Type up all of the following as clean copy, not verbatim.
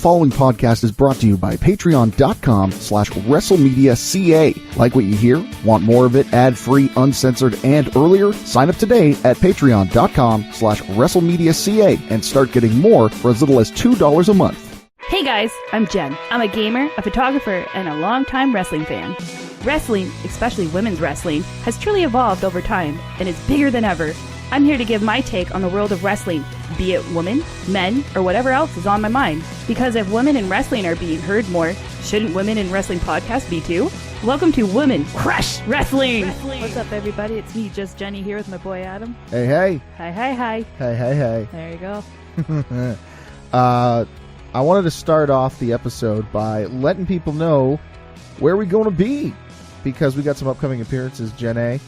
following podcast is brought to you by patreon.com/WrestleMedia.ca. Like what you hear? Want more of it ad-free, uncensored, and earlier? Sign up today at patreon.com/WrestleMedia.ca and start getting more for as little as $2 a month. Hey guys, I'm Jen. I'm a gamer, a photographer, and a longtime wrestling fan. Wrestling, especially women's wrestling, has truly evolved over time and is bigger than ever. I'm here to give my take on the world of wrestling, be it women, men, or whatever else is on my mind. Because if women in wrestling are being heard more, shouldn't women in wrestling podcasts be too? Welcome to Women Crush Wrestling! What's up, everybody? It's me, Just Jenny, here with my boy Adam. Hey, hey. Hi, hi, hi. Hey, hey, hey. There you go. I wanted to start off the episode by letting people know where we're going to be, because we got some upcoming appearances, Jenny.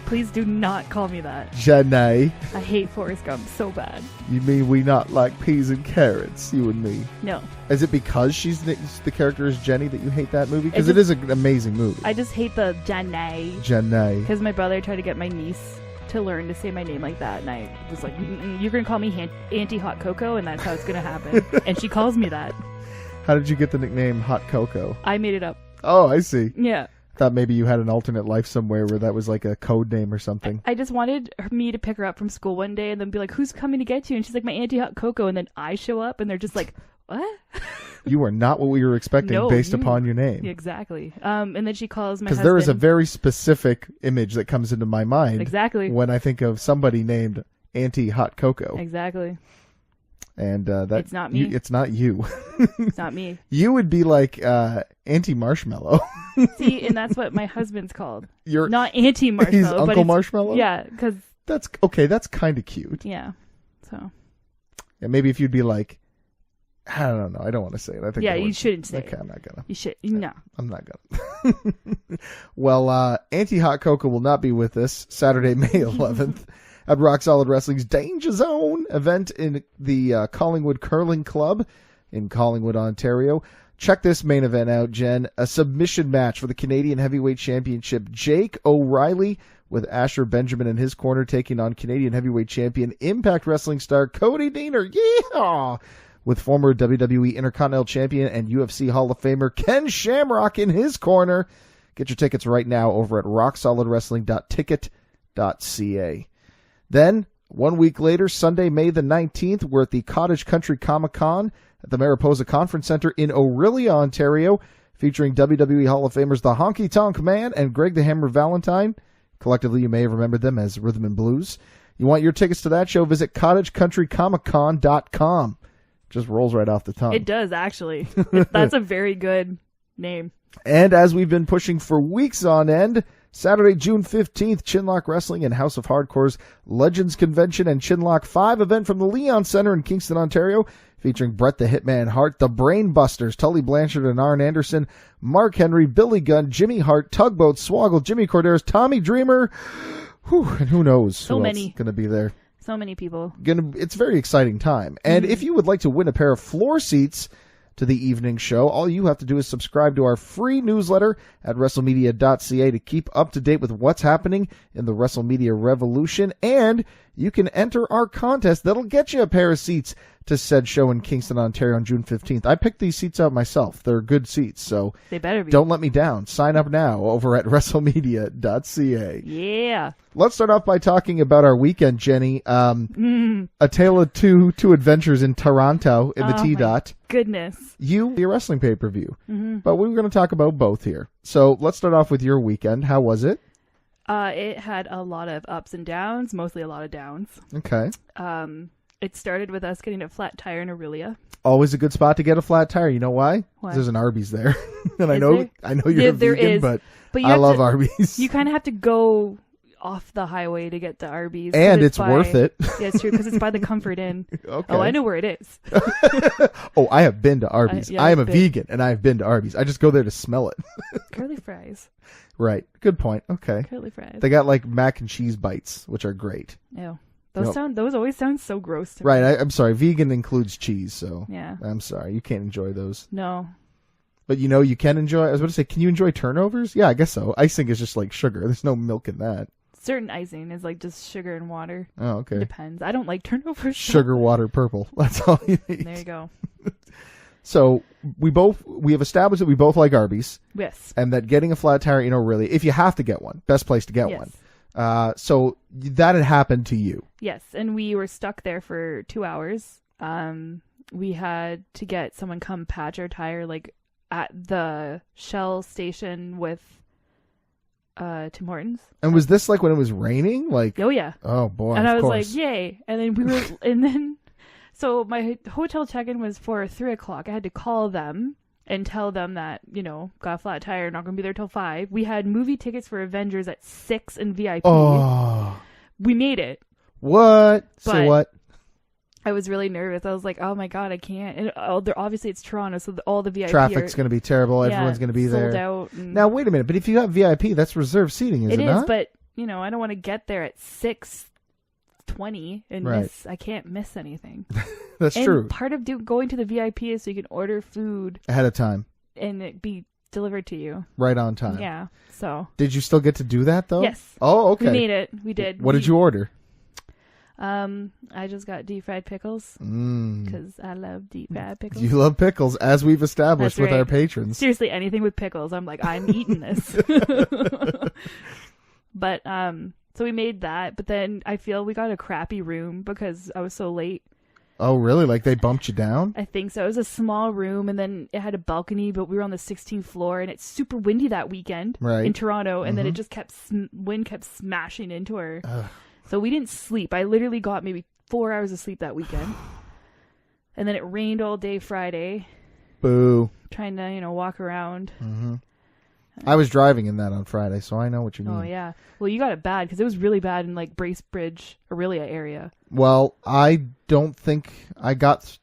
Please do not call me that. Jenny. I hate Forrest Gump so bad. You mean we not like peas and carrots, you and me? No. Is it because the character is Jenny that you hate that movie? Because it is an amazing movie. I just hate the Jenny. Jenny. Because my brother tried to get my niece to learn to say my name like that, and I was like, you're going to call me Auntie Hot Cocoa, and that's how it's going to happen. And she calls me that. How did you get the nickname Hot Cocoa? I made it up. Oh, I see. Yeah. Thought maybe you had an alternate life somewhere where that was like a code name or something. I just wanted me to pick her up from school one day and then be like, who's coming to get you? And she's like, my Auntie Hot Cocoa. And then I show up and they're just like, what? You are not what we were expecting based upon your name. Exactly. And then she calls my husband. Because there is a very specific image that comes into my mind. Exactly. When I think of somebody named Auntie Hot Cocoa. Exactly. And it's not me. It's not you. It's not me. You would be like Auntie Marshmallow. See, and that's what my husband's called. You're not Auntie Marshmallow. He's Uncle Marshmallow? Yeah, because... That's okay, that's kind of cute. Yeah, so... And maybe if you'd be like... I don't know. I don't want to say it. I think you shouldn't say it. I'm not gonna. You should. No. I'm not gonna. Well, Auntie Hot Cocoa will not be with us Saturday, May 11th. At Rock Solid Wrestling's Danger Zone event in the Collingwood Curling Club in Collingwood, Ontario. Check this main event out, Jen. A submission match for the Canadian Heavyweight Championship. Jake O'Reilly with Asher Benjamin in his corner taking on Canadian Heavyweight Champion Impact Wrestling star Cody Deaner. Yeah! With former WWE Intercontinental Champion and UFC Hall of Famer Ken Shamrock in his corner. Get your tickets right now over at rocksolidwrestling.ticket.ca. Then, 1 week later, Sunday, May the 19th, we're at the Cottage Country Comic-Con at the Mariposa Conference Center in Orillia, Ontario, featuring WWE Hall of Famers The Honky Tonk Man and Greg the Hammer Valentine. Collectively, you may have remembered them as Rhythm and Blues. You want your tickets to that show? Visit cottagecountrycomiccon.com. Just rolls right off the tongue. It does, actually. That's a very good name. And as we've been pushing for weeks on end, Saturday, June 15th, Chinlock Wrestling and House of Hardcore's Legends Convention and Chinlock 5 event from the Leon Center in Kingston, Ontario, featuring Bret the Hitman Hart, the Brain Busters, Tully Blanchard and Arn Anderson, Mark Henry, Billy Gunn, Jimmy Hart, Tugboat, Swoggle, Jimmy Corderas, Tommy Dreamer, and who knows who else is going to be there. So many people. It's a very exciting time. And if you would like to win a pair of floor seats to the evening show, all you have to do is subscribe to our free newsletter at WrestleMedia.ca to keep up to date with what's happening in the WrestleMedia revolution. And you can enter our contest that'll get you a pair of seats to said show in Kingston, Ontario on June 15th. I picked these seats out myself. They're good seats, so they better be. Don't let me down. Sign up now over at WrestleMedia.ca. Yeah. Let's start off by talking about our weekend, Jenny. A tale of two adventures in Toronto in the T-Dot. Goodness. Your wrestling pay-per-view. But we were going to talk about both here. So let's start off with your weekend. How was it? It had a lot of ups and downs, mostly a lot of downs. Okay. It started with us getting a flat tire in Orillia. Always a good spot to get a flat tire. You know why? Why? There's an Arby's there. And I there? know you're a vegan, but I love Arby's. You kind of have to go off the highway to get the Arby's. And it's worth it. Yeah, it's true, because it's by the Comfort Inn. Okay. Oh, I know where it is. Oh, I have been to Arby's. I am a vegan, and I have been to Arby's. I just go there to smell it. Curly fries. Right. Good point. Okay. Curly fries. They got like mac and cheese bites, which are great. Ew. Those always sound so gross to me. Right. I'm sorry. Vegan includes cheese, so yeah. I'm sorry. You can't enjoy those. No. But you can enjoy. I was about to say, can you enjoy turnovers? Yeah, I guess so. Icing is just like sugar. There's no milk in that. certain icing is like just sugar and water. Oh, okay. It depends. I don't like turnover. Sugar, water, purple. That's all you need. There you go. So we have established that we both like Arby's. Yes. And that getting a flat tire, really, if you have to get one, best place to get Yes. one. So that had happened to you. Yes, and we were stuck there for 2 hours. We had to get someone come patch our tire like at the Shell station with Tim Hortons. And was this like when it was raining? Like, oh yeah. Oh boy. And I was course. like, yay! And then so my hotel check-in was for 3:00. I had to call them and tell them that, got a flat tire, not going to be there till 5. We had movie tickets for Avengers at 6 and VIP. Oh. We made it. What? Say what? I was really nervous. I was like, oh my God, I can't. And obviously it's Toronto, so all the VIP Traffic's going to be terrible. Everyone's going to be sold there. Out Now, wait a minute. But if you have VIP, that's reserved seating, is it not? It is, but, I don't want to get there at 6:20 and Right. I can't miss anything. That's and true. Part of going to the VIP is so you can order food Ahead of time. and it be delivered to you. Right on time. Yeah, so. Did you still get to do that, though? Yes. Oh, okay. We made it. We did. What did you order? I just got deep fried pickles because I love deep fried pickles. You love pickles, as we've established That's with right. our patrons. Seriously, anything with pickles, I'm like, I'm eating this. But so we made that, but then I feel we got a crappy room because I was so late. Oh, really? Like they bumped you down? I think so. It was a small room, and then it had a balcony, but we were on the 16th floor, and it's super windy that weekend in Toronto, and then it just wind kept smashing into her. So we didn't sleep. I literally got maybe 4 hours of sleep that weekend. And then it rained all day Friday. Boo. Trying to, walk around. Mm-hmm. I was driving in that on Friday, so I know what you mean. Oh, yeah. Well, you got it bad because it was really bad in, like, Bracebridge, Aurelia area. Well, I don't think I got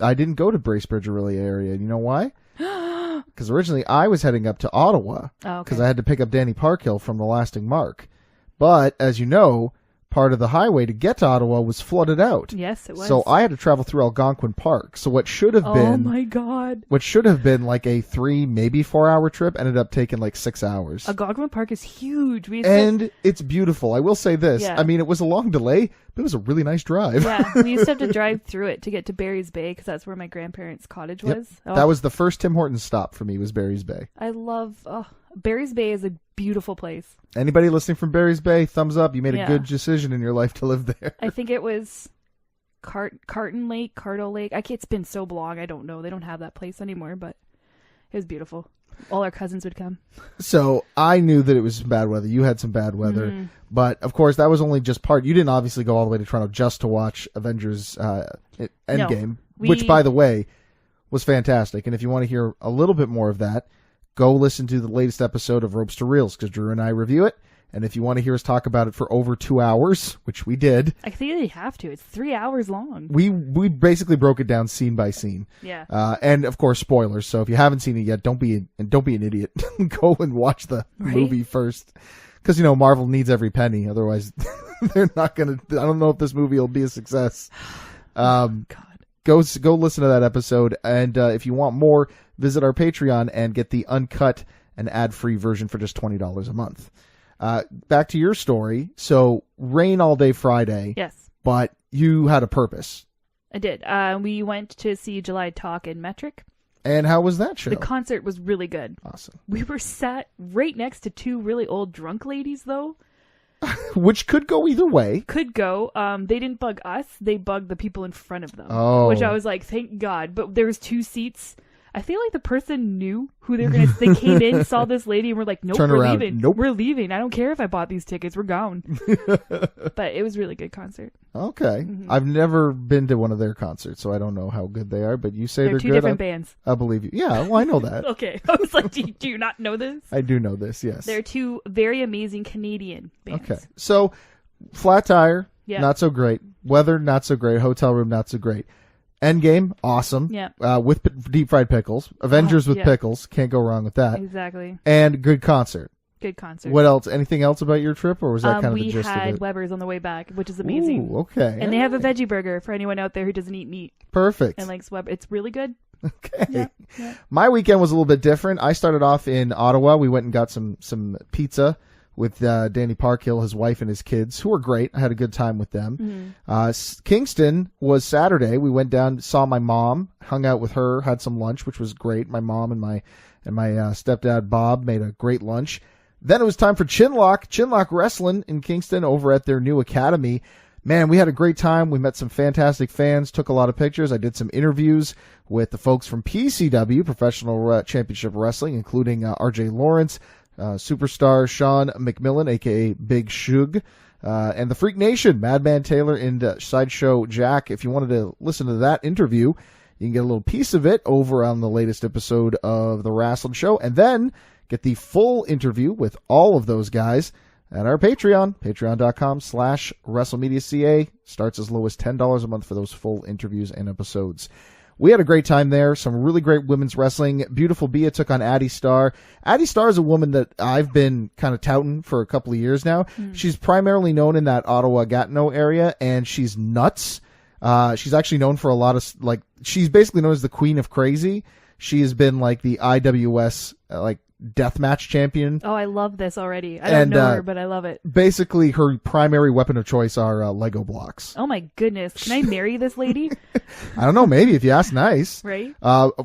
I didn't go to Bracebridge, Aurelia area. You know why? Because originally I was heading up to Ottawa because I had to pick up Danny Parkhill from the Lasting Mark. But, as you know, part of the highway to get to Ottawa was flooded out. Yes, it was. So I had to travel through Algonquin Park. So what should have been... Oh, my God. What should have been like a 3, maybe 4 hour trip ended up taking like 6 hours. Algonquin Park is huge. It's beautiful. I will say this. Yeah. I mean, it was a long delay, but it was a really nice drive. Yeah, we used to have to drive through it to get to Barry's Bay because that's where my grandparents' cottage was. Oh, That was the first Tim Hortons stop for me, was Barry's Bay. I love... Barry's Bay is a beautiful place. Anybody listening from Barry's Bay, thumbs up. You made a good decision in your life to live there. I think it was Carton Lake, Cardo Lake. It's been so long, I don't know. They don't have that place anymore, but it was beautiful. All our cousins would come. So I knew that it was some bad weather. You had some bad weather. But, of course, that was only just part. You didn't obviously go all the way to Toronto just to watch Avengers Endgame, which, by the way, was fantastic. And if you want to hear a little bit more of that, go listen to the latest episode of Ropes to Reels, because Drew and I review it. And if you want to hear us talk about it for over 2 hours, which we did. I think they have to. It's 3 hours long. We basically broke it down scene by scene. Yeah. And, of course, spoilers. So if you haven't seen it yet, don't be an idiot. Go and watch the movie first. Because, Marvel needs every penny. Otherwise, they're not going to... I don't know if this movie will be a success. God. Go listen to that episode. And if you want more, visit our Patreon and get the uncut and ad-free version for just $20 a month. Back to your story. So, rain all day Friday. Yes. But you had a purpose. I did. We went to see July Talk in Metric. And how was that show? The concert was really good. Awesome. We were sat right next to 2 really old drunk ladies, though. Which could go either way. Could go. They didn't bug us. They bugged the people in front of them. Oh. Which I was like, thank God. But there was 2 seats. I feel like the person knew who they were going to... They came in, saw this lady, and were like, nope, we're leaving. Nope. We're leaving. I don't care if I bought these tickets. We're gone. But it was a really good concert. Okay. I've never been to one of their concerts, so I don't know how good they are, but you say they're good. They're 2 different bands. I believe you. Yeah, well, I know that. Okay. I was like, do you not know this? I do know this, yes. They're 2 very amazing Canadian bands. Okay. So, flat tire, not so great. Weather, not so great. Hotel room, not so great. Endgame, awesome. Yeah. With deep fried pickles. Avengers with pickles. Can't go wrong with that. Exactly. And good concert. Good concert. What else? Anything else about your trip, or was that kind of the gist of it? We had Weber's on the way back, which is amazing. Ooh, okay. And they have a veggie burger for anyone out there who doesn't eat meat. Perfect. And likes Weber. It's really good. Okay. Yeah. My weekend was a little bit different. I started off in Ottawa. We went and got some pizza with Danny Parkhill, his wife, and his kids, who were great. I had a good time with them. Kingston was Saturday. We went down, saw my mom, hung out with her, had some lunch, which was great. My mom and my stepdad Bob made a great lunch. Then it was time for Chinlock Wrestling in Kingston over at their new academy. Man, we had a great time. We met some fantastic fans, took a lot of pictures. I did some interviews with the folks from PCW, Professional Championship Wrestling, including RJ Lawrence, superstar Sean McMillan, a.k.a. Big Shug, and the Freak Nation, Madman Taylor and Sideshow Jack. If you wanted to listen to that interview, you can get a little piece of it over on the latest episode of The Wrestling Show, and then get the full interview with all of those guys at our Patreon, patreon.com/WrestleMedia.ca. Starts as low as $10 a month for those full interviews and episodes. We had a great time there. Some really great women's wrestling. Beautiful Bia took on Addie Starr. Addie Starr is a woman that I've been kind of touting for a couple of years now. She's primarily known in that Ottawa-Gatineau area, and she's nuts. She's actually known for a lot of, she's basically known as the Queen of Crazy. She has been like the IWS, deathmatch champion. Oh, I love this already. I don't know her, but I love it. Basically, her primary weapon of choice are Lego blocks. Oh my goodness. Can I marry this lady? I don't know. Maybe if you ask nice. Right?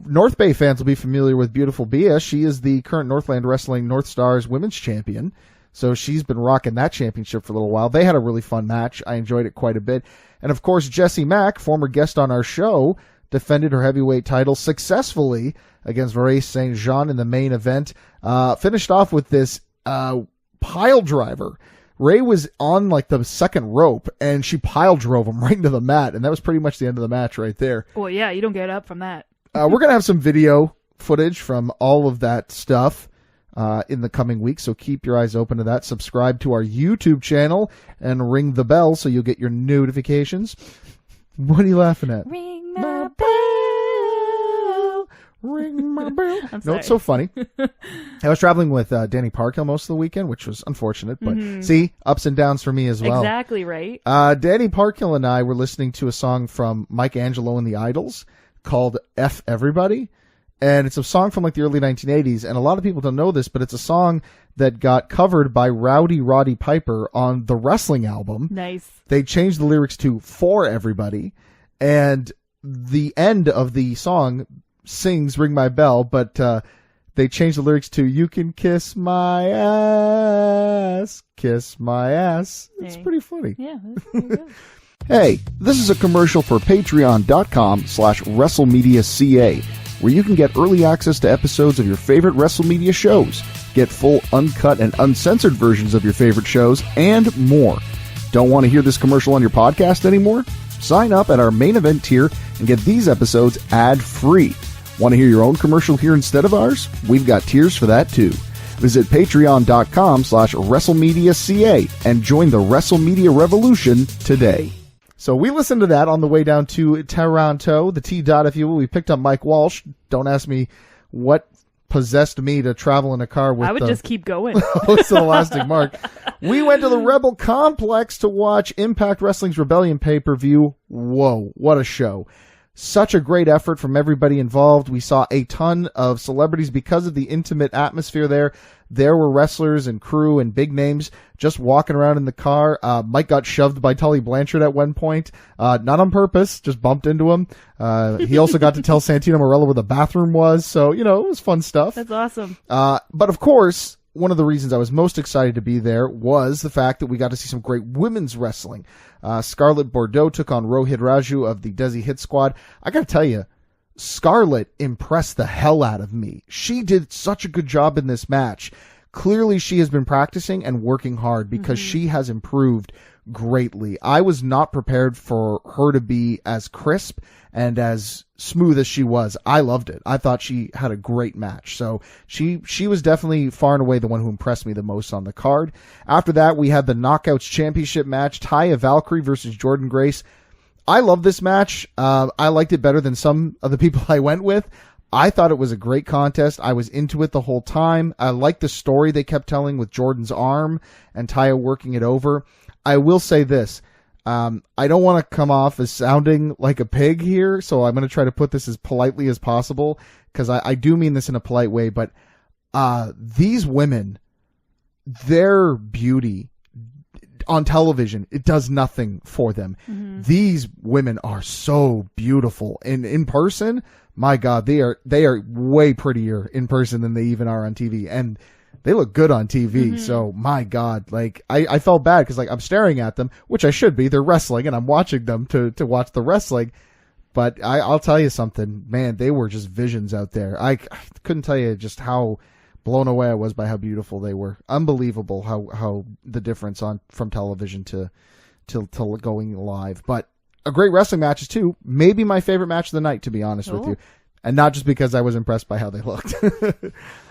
North Bay fans will be familiar with Beautiful Bia. She is the current Northland Wrestling North Stars women's champion. So she's been rocking that championship for a little while. They had a really fun match. I enjoyed it quite a bit. And of course, Jessie Mack, former guest on our show, defended her heavyweight title successfully against Ray St. Jean in the main event. Finished off with this pile driver. Ray was on the second rope, and she pile drove him right into the mat, and that was pretty much the end of the match right there. Well, yeah, you don't get up from that. We're going to have some video footage from all of that stuff in the coming weeks, so keep your eyes open to that. Subscribe to our YouTube channel and ring the bell so you'll get your notifications. What are you laughing at? Ring my bell. Ring my bell. I'm sorry. No, it's so funny. I was traveling with Danny Parkhill most of the weekend, which was unfortunate, but see, ups and downs for me as well. Exactly right. Danny Parkhill and I were listening to a song from Mike Angelo and the Idols called F Everybody, and it's a song from the early 1980s, and a lot of people don't know this, but it's a song that got covered by Rowdy Roddy Piper on the Wrestling album. Nice. They changed the lyrics to For Everybody, and the end of the song sings Ring My Bell, but they changed the lyrics to You Can Kiss My Ass, Kiss My Ass. It's pretty funny. Yeah, that's pretty good. Hey, this is a commercial for patreon.com/WrestleMedia.ca, where you can get early access to episodes of your favorite WrestleMedia shows, get full uncut and uncensored versions of your favorite shows, and more. Don't want to hear this commercial on your podcast anymore? Sign up at our main event tier and get these episodes ad-free. Want to hear your own commercial here instead of ours? We've got tiers for that too. Visit patreon.com/WrestleMedia.ca and join the WrestleMedia revolution today. So we listened to that on the way down to Toronto, the T-Dot, if you will. We picked up Mike Walsh. Don't ask me what possessed me to travel in a car with I would just keep going. It's an elastic mark. We went to the Rebel Complex to watch Impact Wrestling's Rebellion pay-per-view. Whoa, what a show. Such a great effort from everybody involved. We saw a ton of celebrities because of the intimate atmosphere there. There were wrestlers and crew and big names just walking around in the car. Mike got shoved by Tully Blanchard at one point. Not on purpose, just bumped into him. He also got to tell Santino Marella where the bathroom was. So, it was fun stuff. That's awesome. But of course, one of the reasons I was most excited to be there was the fact that we got to see some great women's wrestling. Scarlett Bordeaux took on Rohit Raju of the Desi Hit Squad. I got to tell you, Scarlett impressed the hell out of me. She did such a good job in this match. Clearly, she has been practicing and working hard because she has improved greatly. I was not prepared for her to be as crisp and as smooth as she was. I loved it. I thought she had a great match. So she was definitely far and away the one who impressed me the most on the card. After that, we had the Knockouts Championship match, Taya Valkyrie versus Jordan Grace. I love this match. I liked it better than some of the people I went with. I thought it was a great contest. I was into it the whole time. I liked the story they kept telling with Jordan's arm and Taya working it over. I will say this. I don't want to come off as sounding like a pig here, so I'm going to try to put this as politely as possible, because I do mean this in a polite way, but these women their beauty on television, it does nothing for them. Mm-hmm. These women are so beautiful, and in person, my God, they are way prettier in person than they even are on TV, and they look good on TV. Mm-hmm. So my God, like I felt bad because like I'm staring at them, which I should be. They're wrestling, and I'm watching them to watch the wrestling. But I'll tell you something, man, they were just visions out there. I couldn't tell you just how blown away I was by how beautiful they were. Unbelievable how the difference from television to going live. But a great wrestling matches too. Maybe my favorite match of the night, to be honest with you. And not just because I was impressed by how they looked.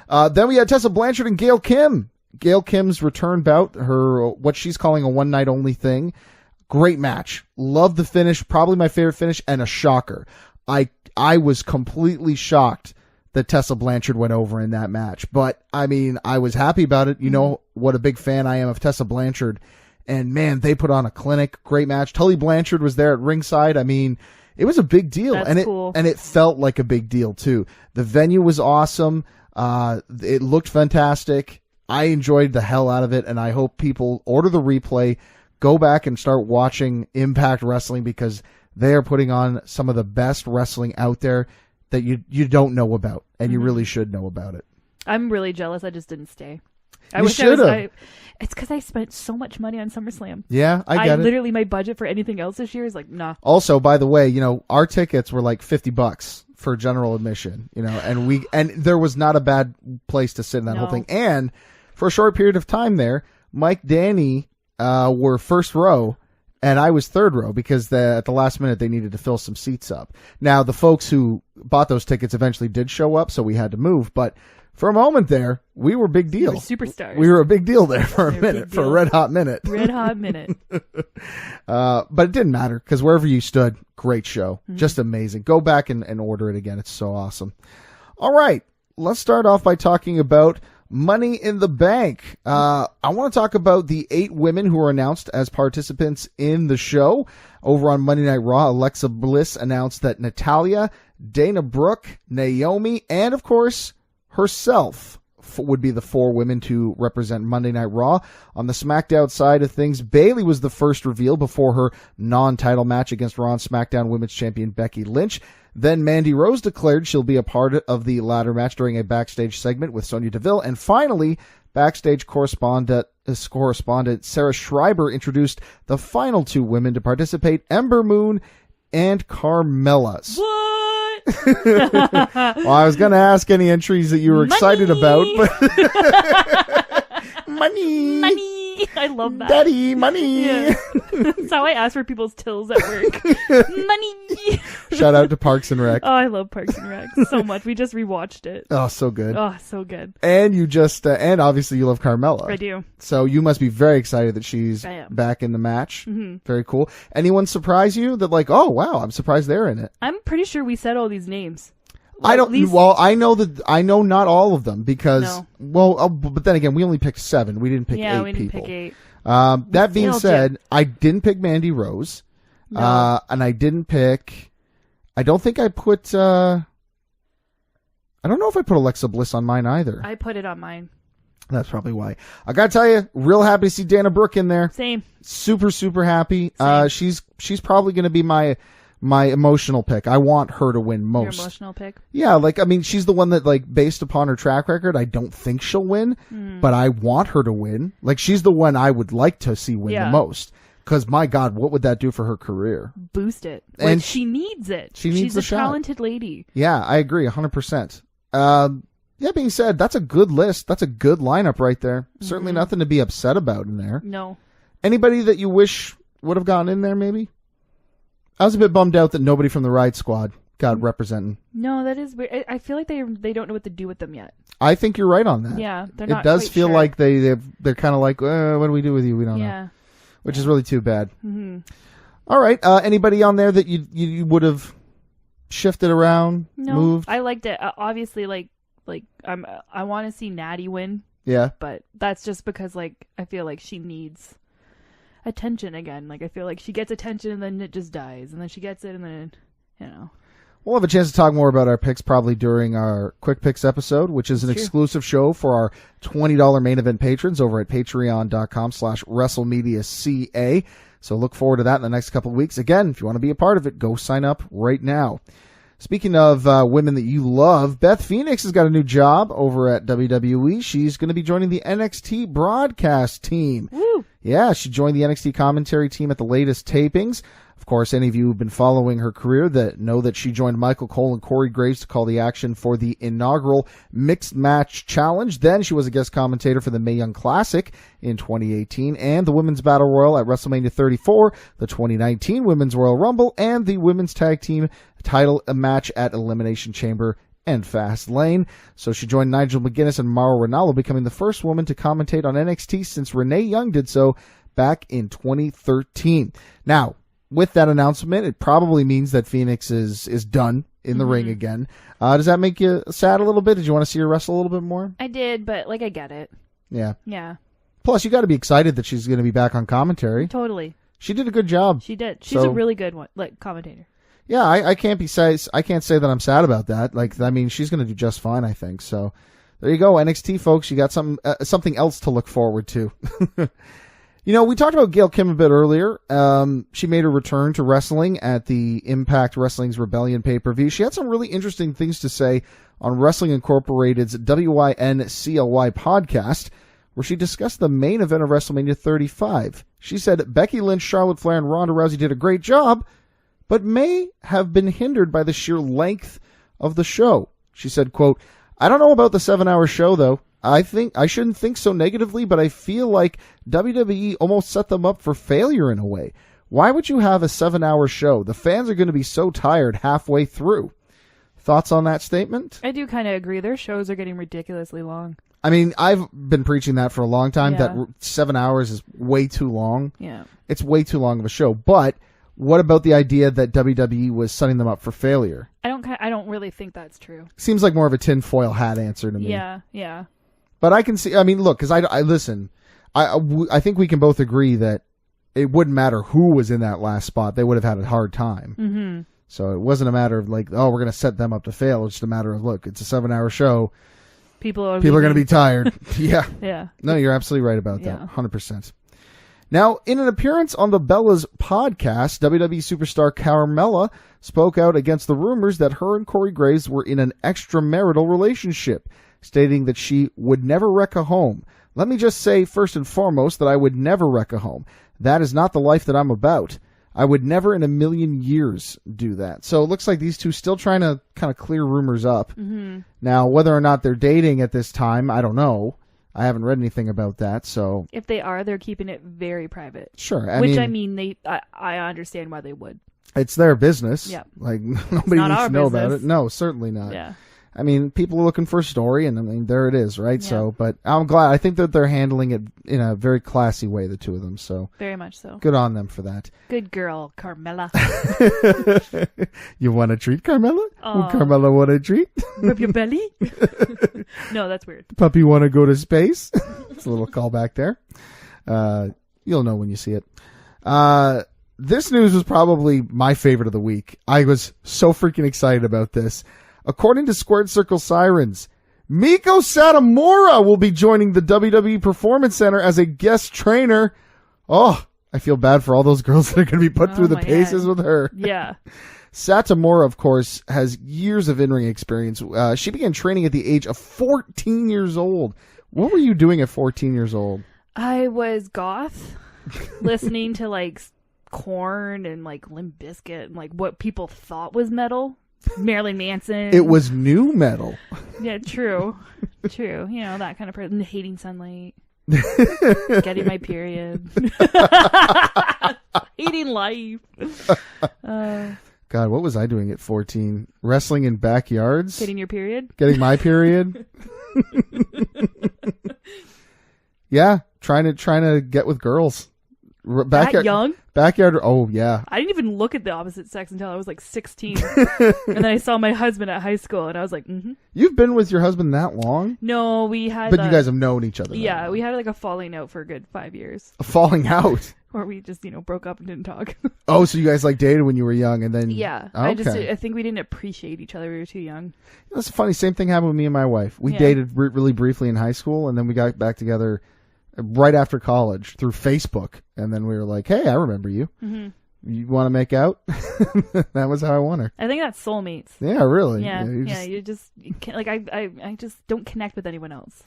Then we had Tessa Blanchard and Gail Kim. Gail Kim's return bout, her what she's calling a one night only thing. Great match. Love the finish. Probably my favorite finish, and a shocker. I was completely shocked that Tessa Blanchard went over in that match. But, I mean, I was happy about it. You know what a big fan I am of Tessa Blanchard. And, man, they put on a clinic. Great match. Tully Blanchard was there at ringside. I mean, it was a big deal. That's cool. And it felt like a big deal, too. The venue was awesome. It looked fantastic. I enjoyed the hell out of it, and I hope people order the replay, go back and start watching Impact Wrestling, because they are putting on some of the best wrestling out there that you don't know about, and you really should know about it. I'm really jealous. I just didn't stay. You should have. It's because I spent so much money on SummerSlam. Yeah, I get it. Literally, my budget for anything else this year is like, nah. Also, by the way, our tickets were like $50 for general admission, and there was not a bad place to sit in that whole thing. And for a short period of time there, Mike, Danny were first row, and I was third row because at the last minute they needed to fill some seats up. Now, the folks who bought those tickets eventually did show up, so we had to move. But for a moment there, we were a big deal. We were superstars. We were a big deal there for a minute, for a red hot minute. Red hot minute. But it didn't matter because wherever you stood, great show. Just amazing. Go back and order it again. It's so awesome. All right. Let's start off by talking about Money in the Bank. I want to talk about the 8 women who were announced as participants in the show. Over on Monday Night Raw, Alexa Bliss announced that Natalya, Dana Brooke, Naomi, and of course herself would be the 4 women to represent Monday Night Raw. On the SmackDown side of things, Bayley was the first reveal before her non-title match against Raw and SmackDown Women's Champion Becky Lynch. Then Mandy Rose declared she'll be a part of the ladder match during a backstage segment with Sonya Deville. And finally, backstage correspondent Sarah Schreiber introduced the final 2 women to participate, Ember Moon and Carmella. What? Well, I was going to ask any entries that you were excited about, but money. I love that. Daddy, money. Yeah. That's how I ask for people's tills at work. Money. Shout out to Parks and Rec. Oh, I love Parks and Rec so much. We just rewatched it. Oh, so good. Oh, so good. And you just, and obviously you love Carmella. I do. So you must be very excited that she's back in the match. Mm-hmm. Very cool. Anyone surprise you that like, oh wow, I'm surprised they're in it? I'm pretty sure we said all these names. I don't. Well, I know not all of them because. Well, but then again, we only picked 7. We didn't pick 8 people. Yeah, we didn't pick 8. That being said, I didn't pick Mandy Rose, and I didn't pick. I don't think I put. I don't know if I put Alexa Bliss on mine either. I put it on mine. That's probably why. I gotta tell you, real happy to see Dana Brooke in there. Same. Super, super happy. Same. She's probably gonna be my emotional pick. I want her to win most. Your emotional pick? Yeah, she's the one that, based upon her track record, I don't think she'll win, but I want her to win. She's the one I would like to see win the most. Because, my God, what would that do for her career? Boost it. And she needs it. She's a talented lady. Yeah, I agree, 100%. That being said, that's a good list. That's a good lineup right there. Certainly nothing to be upset about in there. No. Anybody that you wish would have gotten in there, maybe? I was a bit bummed out that nobody from the Ride Squad got representing. No, that is weird. I feel like they don't know what to do with them yet. I think you're right on that. Yeah, they're not. It does quite feel sure. like they're kind of like, what do we do with you? We don't know. Which is really too bad. Mm-hmm. All right. Anybody on there that you would have shifted around, moved? I liked it. Obviously, I want to see Natty win. Yeah. But that's just because I feel like she needs attention again. I feel like she gets attention and then it just dies, and then she gets it and then We'll have a chance to talk more about our picks probably during our Quick Picks episode, which is an exclusive show for our $20 main event patrons over at patreon.com/WrestleMedia.ca. So look forward to that in the next couple of weeks. Again, if you want to be a part of it, go sign up right now. Speaking of women that you love, Beth Phoenix has got a new job over at WWE. She's going to be joining the NXT broadcast team. Woo! Yeah, she joined the NXT commentary team at the latest tapings. Of course, any of you who've been following her career that know that she joined Michael Cole and Corey Graves to call the action for the inaugural Mixed Match Challenge. Then she was a guest commentator for the Mae Young Classic in 2018 and the Women's Battle Royal at WrestleMania 34, the 2019 Women's Royal Rumble, and the Women's Tag Team title match at Elimination Chamber and Fastlane. So she joined Nigel McGuinness and Mauro Ranallo, becoming the first woman to commentate on NXT since Renee Young did so back in 2013. Now, with that announcement, it probably means that Phoenix is done in the ring again. Does that make you sad a little bit? Did you want to see her wrestle a little bit more? I did, but I get it. Yeah. Yeah. Plus, you got to be excited that she's going to be back on commentary. Totally. She did a good job. She did. She's a really good one, commentator. Yeah, I can't say that I'm sad about that. She's going to do just fine, I think. So there you go, NXT folks. You got something else to look forward to. We talked about Gail Kim a bit earlier. She made her return to wrestling at the Impact Wrestling's Rebellion pay-per-view. She had some really interesting things to say on Wrestling Incorporated's WYNCLY podcast, where she discussed the main event of WrestleMania 35. She said Becky Lynch, Charlotte Flair, and Ronda Rousey did a great job, but may have been hindered by the sheer length of the show. She said, quote, "I don't know about the 7-hour show, though. I shouldn't think so negatively, but I feel like WWE almost set them up for failure in a way. Why would you have a 7-hour show? The fans are going to be so tired halfway through." Thoughts on that statement? I do kind of agree. Their shows are getting ridiculously long. I mean, I've been preaching that for a long time, that 7 hours is way too long. Yeah. It's way too long of a show. But what about the idea that WWE was setting them up for failure? I don't really think that's true. Seems like more of a tinfoil hat answer to me. Yeah, yeah. But I can see, look, because I listen, I think we can both agree that it wouldn't matter who was in that last spot. They would have had a hard time. Mm-hmm. So it wasn't a matter of we're going to set them up to fail. It's just a matter of, look, it's a 7-hour show. People are going to be tired. Yeah. Yeah. No, you're absolutely right about that. 100%. Now, in an appearance on the Bellas podcast, WWE superstar Carmella spoke out against the rumors that her and Corey Graves were in an extramarital relationship, stating that she would never wreck a home. "Let me just say, first and foremost, that I would never wreck a home. That is not the life that I'm about. I would never in a million years do that." So it looks like these two still trying to kind of clear rumors up. Mm-hmm. Now, whether or not they're dating at this time, I don't know. I haven't read anything about that. So if they are, they're keeping it very private. Sure. I understand why they would. It's their business. Yeah. Nobody needs to know about it. No, certainly not. Yeah. People are looking for a story, and there it is, right? Yeah. So, but I'm glad. I think that they're handling it in a very classy way, the two of them. So very much so. Good on them for that. Good girl, Carmella. You want a treat, Carmella? Carmella want a treat? Rub your belly? No, that's weird. Puppy want to go to space? It's a little callback there. You'll know when you see it. This news was probably my favorite of the week. I was so freaking excited about this. According to Squared Circle Sirens, Miko Satomura will be joining the WWE Performance Center as a guest trainer. Oh, I feel bad for all those girls that are going to be put through the paces with her. Yeah. Satomura, of course, has years of in-ring experience. She began training at the age of 14 years old. What were you doing at 14 years old? I was goth, listening to Korn and Limp Bizkit and what people thought was metal. Marilyn Manson. It was new metal. Yeah, true. True. That kind of person. Hating sunlight. Getting my period. Hating life. God, what was I doing at 14? Wrestling in backyards? Getting your period? Getting my period? Yeah, trying to get with girls. That young? Backyard. Oh, yeah. I didn't even look at the opposite sex until I was like 16. And then I saw my husband at high school, and I was like, mm-hmm. You've been with your husband that long? No, we had... But you guys have known each other. Yeah, we had like a falling out for a good 5 years. A falling out? Or we just, broke up and didn't talk. Oh, so you guys like dated when you were young and then... Yeah. Okay. I think we didn't appreciate each other. We were too young. That's funny. Same thing happened with me and my wife. We dated really briefly in high school, and then we got back together right after college through Facebook. And then we were like, hey, I remember you. Mm-hmm. You want to make out? That was how I won her. I think that's soulmates. Yeah, really. Yeah, you just like I just don't connect with anyone else.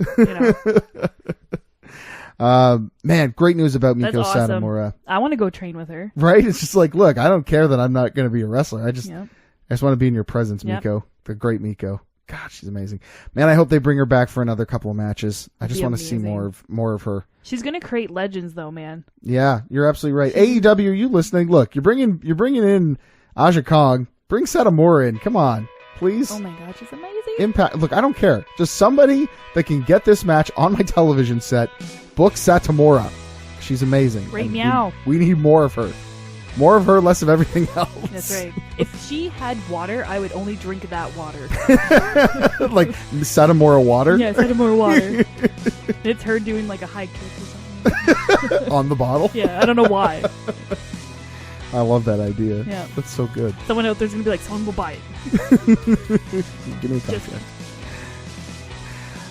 Man, great news about Miko awesome. Satomura. I want to go train with her. Right? It's just like, look, I don't care that I'm not going to be a wrestler. I just want to be in your presence, Miko. The great Miko. God, she's amazing. Man, I hope they bring her back for another couple of matches. I just want to see more of her. She's gonna create legends, though, man. Yeah, you're absolutely right. AEW, are you listening? Look, you're bringing in Aja Kong. Bring Satomura in. Come on, please. Oh my God, she's amazing. Impact. Look, I don't care. Just somebody that can get this match on my television set. Book Satomura. She's amazing. Right meow. We need more of her. More of her, less of everything else. That's right. If she had water, I would only drink that water. Like Satomura water? Yeah, Satomura water. It's her doing like a high kick or something. On the bottle? Yeah, I don't know why. I love that idea. Yeah. That's so good. Someone out there's going to be like, someone will buy it. Give me a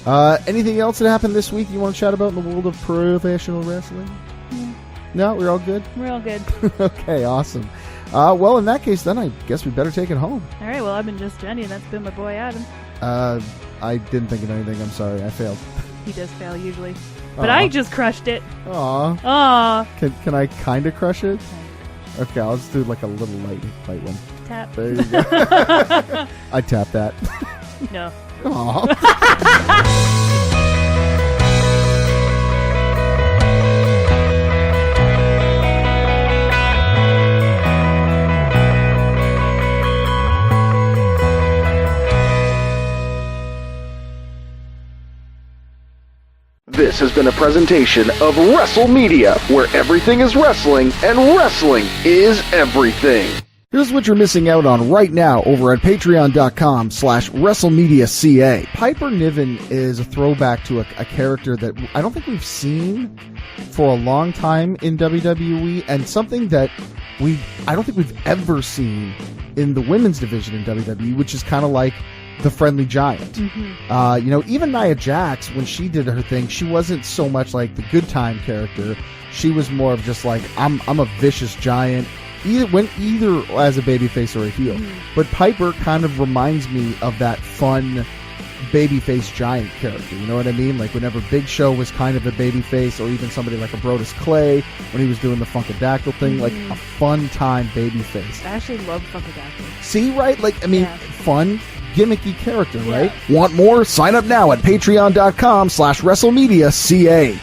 contract. Anything else that happened this week you want to chat about in the world of professional wrestling? No, we're all good? We're all good. Okay, awesome. Well, in that case, then I guess we better take it home. All right, well, I've been just Jenny, and that's been my boy Adam. I didn't think of anything. I'm sorry. I failed. He does fail usually. But I just crushed it. Aw. Aw. Can I kind of crush it? Okay, I'll just do like a little light one. Tap. There you go. I tapped that. No. Aw. This has been a presentation of WrestleMedia, where everything is wrestling and wrestling is everything. Here's what you're missing out on right now over at patreon.com/WrestleMedia.ca. Piper Niven is a throwback to a character that I don't think we've seen for a long time in WWE, and something that I don't think we've ever seen in the women's division in WWE, which is kind of like the friendly giant. Mm-hmm. Even Nia Jax, when she did her thing, she wasn't so much like the good time character. She was more of just like, I'm a vicious giant, either as a babyface or a heel. Mm-hmm. But Piper kind of reminds me of that fun babyface giant character. You know what I mean? Like whenever Big Show was kind of a babyface, or even somebody like a Brodus Clay when he was doing the Funkadactyl thing, like a fun time babyface. I actually love Funkadactyl. See, right? Like, I mean, fun, gimmicky character, right? Want more? Sign up now at patreon.com/WrestleMedia.ca.